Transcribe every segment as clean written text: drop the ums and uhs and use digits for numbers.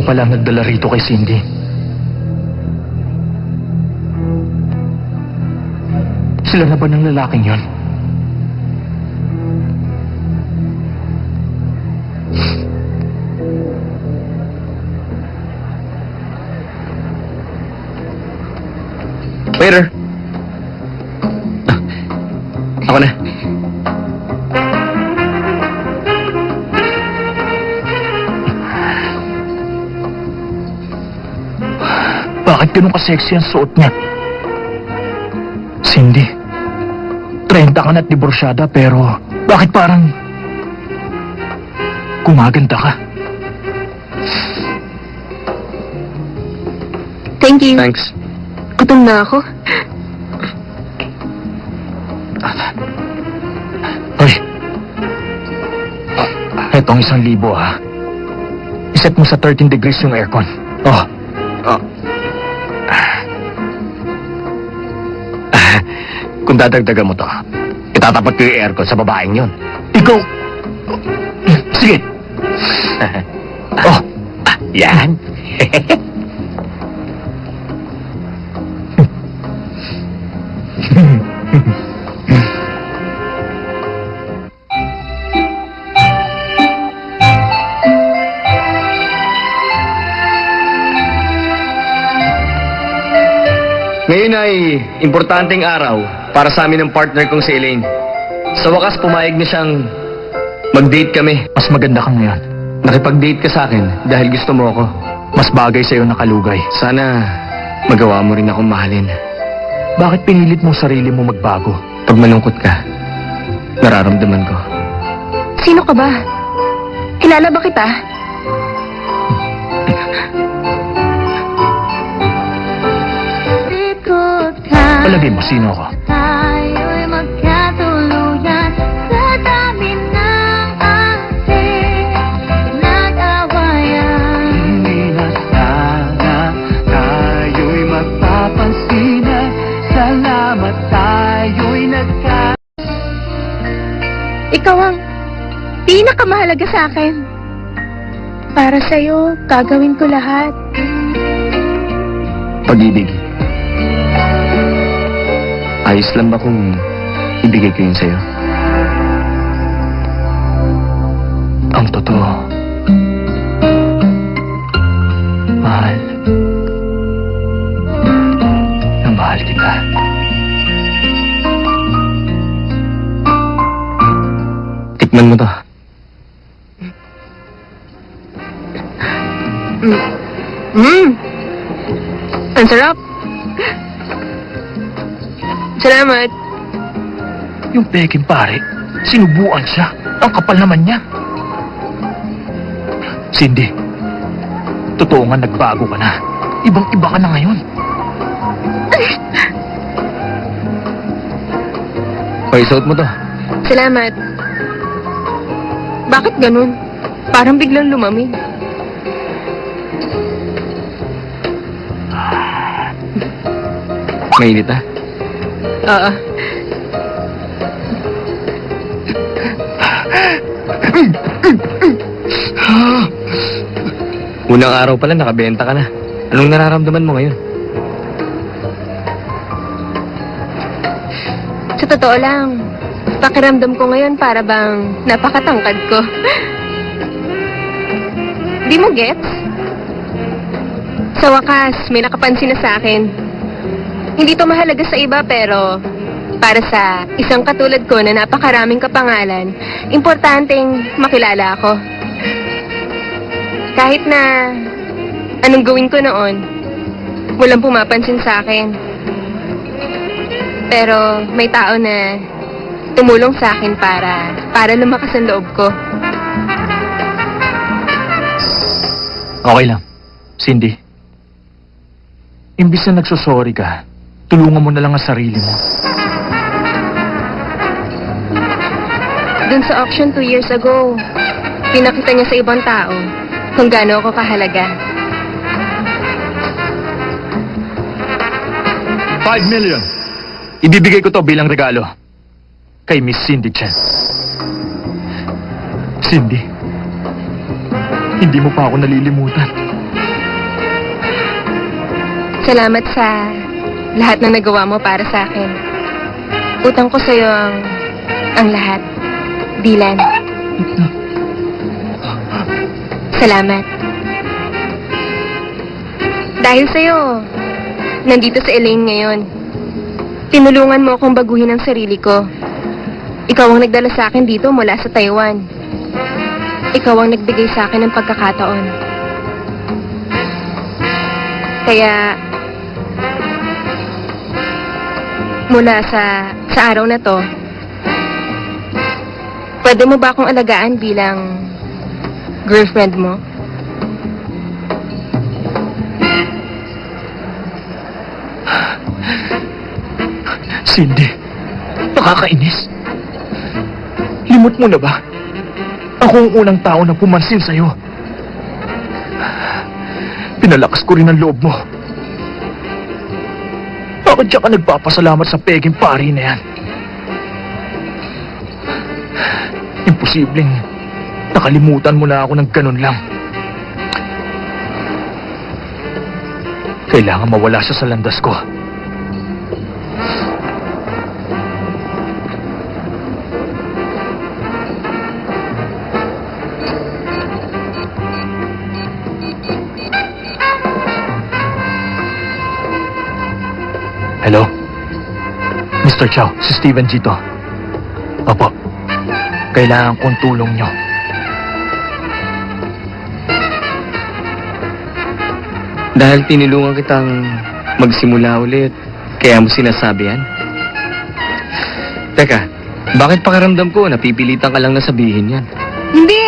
pala ang nagdala rito kay Cindy. Sila na ba ng lalaking yon? Waiter! Ako na. Bakit ganun ka-sexy ang suot niya? Cindy, 30 ka na't diborsyada pero bakit parang gumaganda ka? Thank you. Thanks. Gutom na ako. Hoy, etong 1,000 ha. Iset mo sa 13 degrees yung aircon. Oh. Kung dadagdagan mo to, itatapat ko yung aircon sa babaeng yun. Ikaw! Sige! Oh! Yan. Ngayon ay importanteng araw para sa amin ng partner kong si Elaine. Sa wakas, pumayag na siyang mag-date kami. Mas maganda ka ngayon. Nakipag-date ka sa akin dahil gusto mo ako. Mas bagay sa'yo na kalugay. Sana magawa mo rin akong mahalin. Bakit pinilit mo sarili mo magbago? Pag malungkot ka, nararamdaman ko. Sino ka ba? Kilala ba kita? Palagay mo, sino ako? Tayo'y magkatuluyan sa dami ng ating nag-awayan. Hindi na sana tayo'y magpapansinan. Salamat tayo'y Ikaw ang pinakamahalaga sa akin. Para sa'yo, gagawin ko lahat. Pag-ibig. Ayos lang ba kung ibigay ko yun sa'yo? Ang totoo. Mahal. Na mahal kita. Tikman mo to. Ang sarap. Salamat. Yung peking pare, sinubuan siya. Ang kapal naman niya. Cindy, totoo nga nagbago ka na. Ibang-iba ka na ngayon. Paisuot mo to. Salamat. Bakit ganun? Parang biglang lumamig. Mainit ah. Oo. Unang araw pala, nakabenta ka na. Anong nararamdaman mo ngayon? Sa totoo lang, pakiramdam ko ngayon para bang napakatangkad ko. Di mo gets? Sa wakas, may nakapansin na sa akin. Hindi to mahalaga sa iba pero para sa isang katulad ko na napakaraming kapangalan, importanteng makilala ako. Kahit na anong gawin ko noon, walang pumapansin sa akin. Pero may tao na tumulong sa akin para lumakas ang loob ko. Okay lang. Cindy, imbis na nagsosorry ka, tulungan mo na lang ang sarili mo. Dun sa auction 2 years ago, pinakita niya sa ibang tao kung gaano ako kahalaga. 5 million. Ibibigay ko to bilang regalo kay Miss Cindy Chen. Cindy, hindi mo pa ako nalilimutan. Salamat sa lahat na nagawa mo para sa akin. Utang ko sa'yo ang lahat. Dylan. Salamat. Dahil sa'yo, nandito sa Elaine ngayon. Tinulungan mo akong baguhin ang sarili ko. Ikaw ang nagdala sa akin dito mula sa Taiwan. Ikaw ang nagbigay sa akin ng pagkakataon. Kaya, mula sa araw na to, pwede mo ba akong alagaan bilang girlfriend mo? Cindy, nakakainis. Limot mo na ba? Ako ang unang tao na pumansin sa'yo. Pinalakas ko rin ang loob mo. Bakit siya ka nagpapasalamat sa peging pari na yan? Imposibleng nakalimutan mo na ako ng ganun lang. Kailangan mawala siya sa landas ko. Hello? Mr. Chow, si Steven G. to. Opo. Kailangan kong tulong nyo. Dahil tinulungan kitang magsimula ulit, kaya mo sinasabi yan? Teka, bakit pakiramdam ko napipilitan ka lang na sabihin yan? Hindi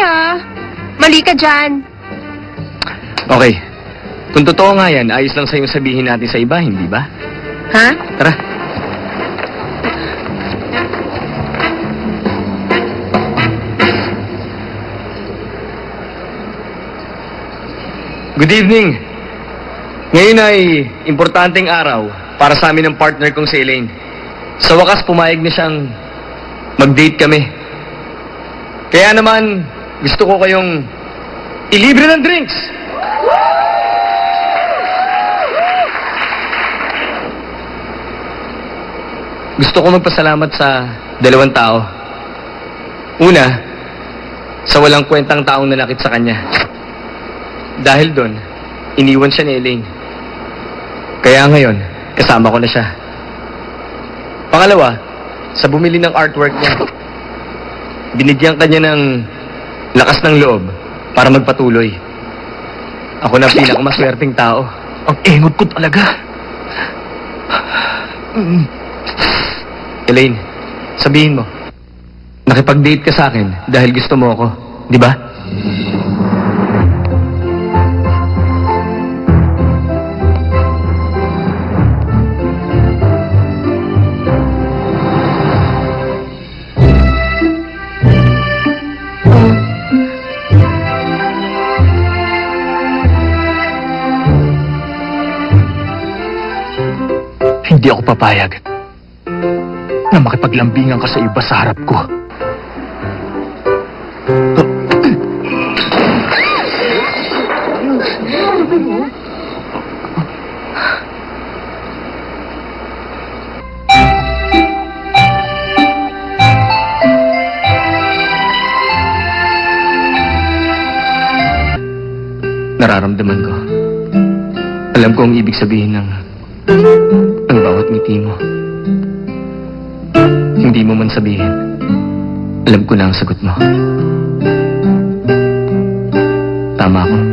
Mali ka dyan. Okay, kung totoo nga yan, ayos lang sa'yo sabihin natin sa iba, hindi ba? Ha? Tara. Good evening. Ngayon ay importanteng araw para sa amin ng partner kong si Elaine. Sa wakas, pumayag na siyang mag-date kami. Kaya naman, gusto ko kayong ilibre ng drinks. Gusto ko magpasalamat sa dalawang tao. Una, sa walang kwentang taong nanakit sa kanya. Dahil doon, iniwan siya ni Elaine. Kaya ngayon, kasama ko na siya. Pangalawa, sa bumili ng artwork niya. Binigyan kanya ng lakas ng loob para magpatuloy. Ako na pinakamaswerteng tao. Ang engot ko talaga. Elaine, sabihin mo, nakipag-date ka sa akin dahil gusto mo ako, di ba? Hindi ako papayag na makipaglambingan ka sa iba sa harap ko. Nararamdaman ko. Alam ko ang ibig sabihin ng bawat ngiti mo. Hindi mo man sabihin, alam ko na ang sagot mo. Tama ako.